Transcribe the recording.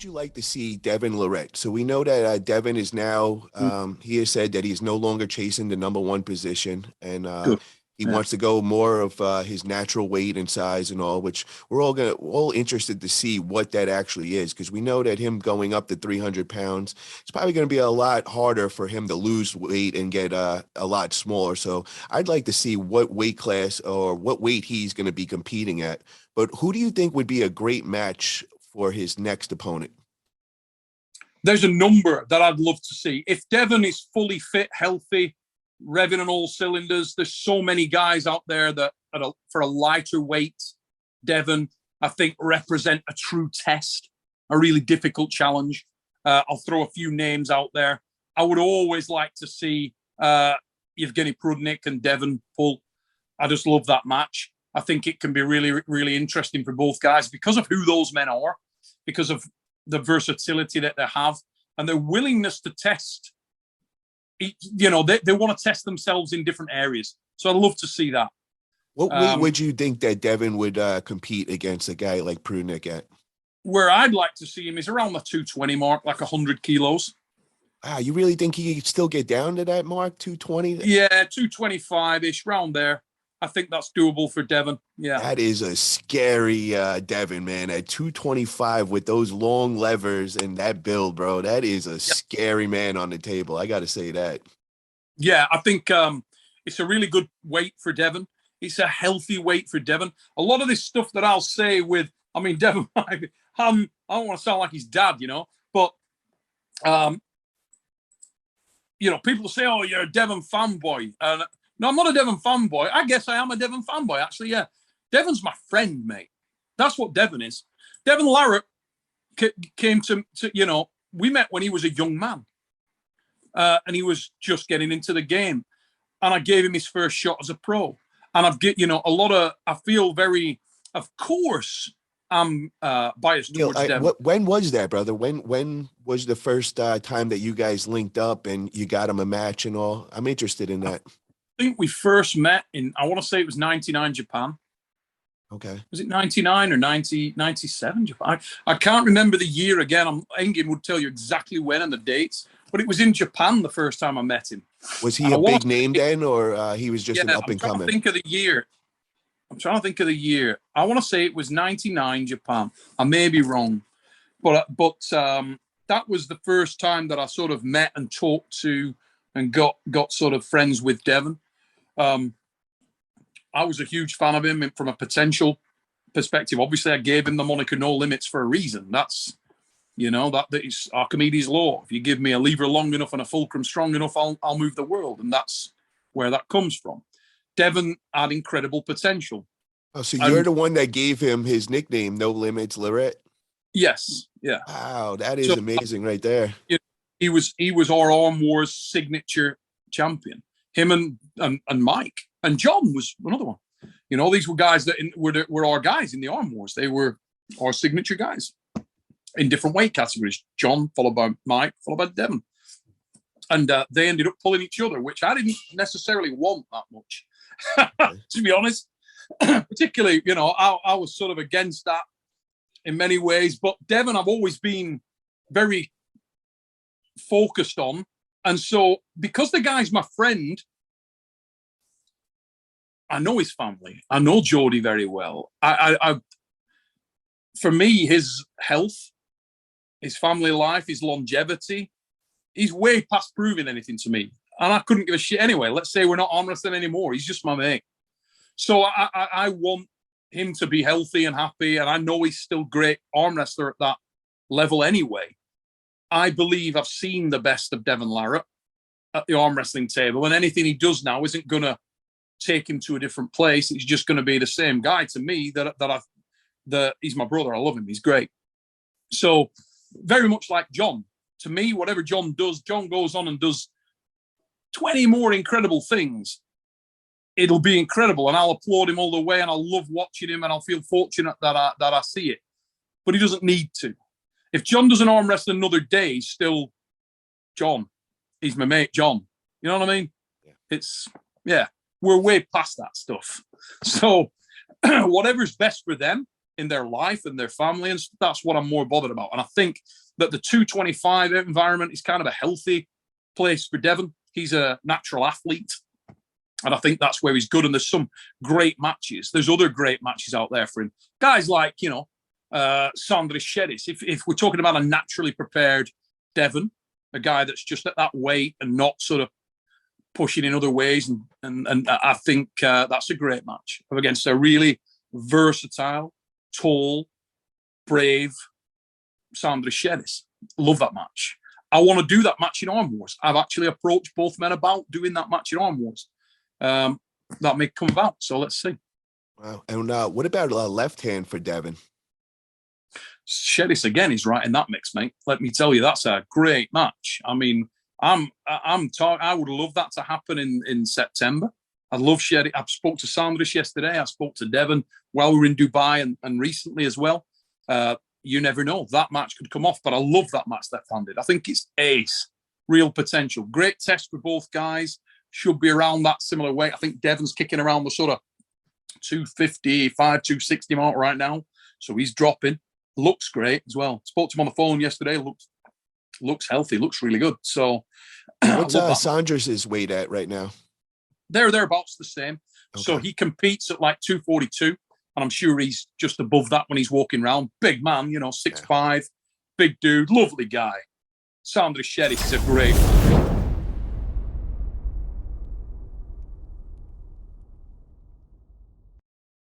you like to see Devon Larratt? So we know that Devon is now, he has said that he's no longer chasing the number one position, and Good. he Yeah. wants to go more of his natural weight and size and all, which we're all interested to see what that actually is, because we know that him going up to 300 pounds, it's probably going to be a lot harder for him to lose weight and get a lot smaller. So I'd like to see what weight class or what weight he's going to be competing at. But who do you think would be a great match for his next opponent? There's a number that I'd love to see. If Devon is fully fit, healthy, revving on all cylinders, there's so many guys out there that for a lighter weight, Devon, I think, represent a true test, a really difficult challenge. I'll throw a few names out there. I would always like to see Yevgeny Prudnik and Devon pull. I just love that match. I think it can be really, really interesting for both guys because of who those men are, because of the versatility that they have, and their willingness to test. You know, they want to test themselves in different areas. So I'd love to see that. What weight would you think that Devon would compete against a guy like Prudnik at? Where I'd like to see him is around the 220 mark, like 100 kilos. Wow, you really think he could still get down to that mark, 220? Yeah, 225-ish, around there. I think that's doable for Devon. Yeah. That is a scary Devon, man. At 225 with those long levers and that build, bro, that is a scary man on the table. I got to say that. Yeah, I think it's a really good weight for Devon. It's a healthy weight for Devon. A lot of this stuff that I'll say with, I mean, Devon, I don't want to sound like his dad, you know, but, you know, people say, oh, you're a Devon fanboy. And no, I'm not a Devon fanboy. I guess I am a Devon fanboy, actually, yeah. Devon's my friend, mate. That's what Devon is. Devon Larratt came to, you know, we met when he was a young man. And he was just getting into the game. And I gave him his first shot as a pro. And I've get, you know, I feel very, of course, I'm biased towards Devon. When was that, brother? When was the first time that you guys linked up and you got him a match and all? I'm interested in that. I think we first met in, I want to say it was 99 Japan. Okay. Was it 99 or 97 Japan? I can't remember the year again. Engin would tell you exactly when and the dates, but it was in Japan the first time I met him. Was he a big name then, or he was just an up and coming? I'm trying to think of the year. I want to say it was 99 Japan. I may be wrong, but that was the first time that I sort of met and talked to and got sort of friends with Devon. I was a huge fan of him from a potential perspective. Obviously, I gave him the moniker No Limits for a reason. That's, you know, that is Archimedes' law. If you give me a lever long enough and a fulcrum strong enough, I'll move the world. And that's where that comes from. Devon had incredible potential. Oh, so you're the one that gave him his nickname, No Limits Larratt? Yes. Yeah. Wow, that is amazing right there. He was our Arm Wars signature champion. Him and Mike. And John was another one. You know, these were guys that were our guys in the Arm Wars. They were our signature guys in different weight categories. John, followed by Mike, followed by Devon. And they ended up pulling each other, which I didn't necessarily want that much, to be honest. Particularly, you know, I was sort of against that in many ways. But Devon, I've always been very focused on. And so, because the guy's my friend, I know his family. I know Jody very well. For me, his health, his family life, his longevity, he's way past proving anything to me. And I couldn't give a shit anyway. Let's say we're not arm wrestling anymore. He's just my mate. So I want him to be healthy and happy. And I know he's still great arm wrestler at that level anyway. I believe I've seen the best of Devon Larratt at the arm wrestling table. And anything he does now isn't going to take him to a different place. He's just going to be the same guy to me he's my brother. I love him. He's great. So very much like John. To me, whatever John does, John goes on and does 20 more incredible things. It'll be incredible, and I'll applaud him all the way, and I'll love watching him, and I'll feel fortunate that I see it. But he doesn't need to. If John does an arm wrestle another day, he's still John. He's my mate, John. You know what I mean? Yeah. We're way past that stuff. So whatever's best for them, in their life and their family, and that's what I'm more bothered about. And I think that the 225 environment is kind of a healthy place for Devon. He's a natural athlete, and I think that's where he's good. And there's some great matches. There's other great matches out there for him. Guys like, Sandris Shevych. If we're talking about a naturally prepared Devon, a guy that's just at that weight and not sort of pushing in other ways, and I think that's a great match against a really versatile, tall, brave Sandris Shevych. Love that match. I want to do that match in Arm Wars. I've actually approached both men about doing that match in Arm Wars. That may come about, so let's see. Wow. And what about left hand for Devon? Shevych again is right in that mix, mate. Let me tell you, that's a great match. I mean, I would love that to happen in September. I love Shevych. I spoke to Sandris yesterday. I spoke to Devon while we were in Dubai and recently as well. You never know. That match could come off, but I love that match left-handed. I think it's ace. Real potential. Great test for both guys. Should be around that similar weight. I think Devon's kicking around the sort of 255, 260 mark right now. So he's dropping. Looks great as well. Spoke to him on the phone yesterday. Looks healthy. Looks really good. So what's Sandris's weight at right now? They're thereabouts the same. Okay. So he competes at like 242. And I'm sure he's just above that when he's walking around. Big man, 6'5", big dude, lovely guy. Sandris Shevych is a great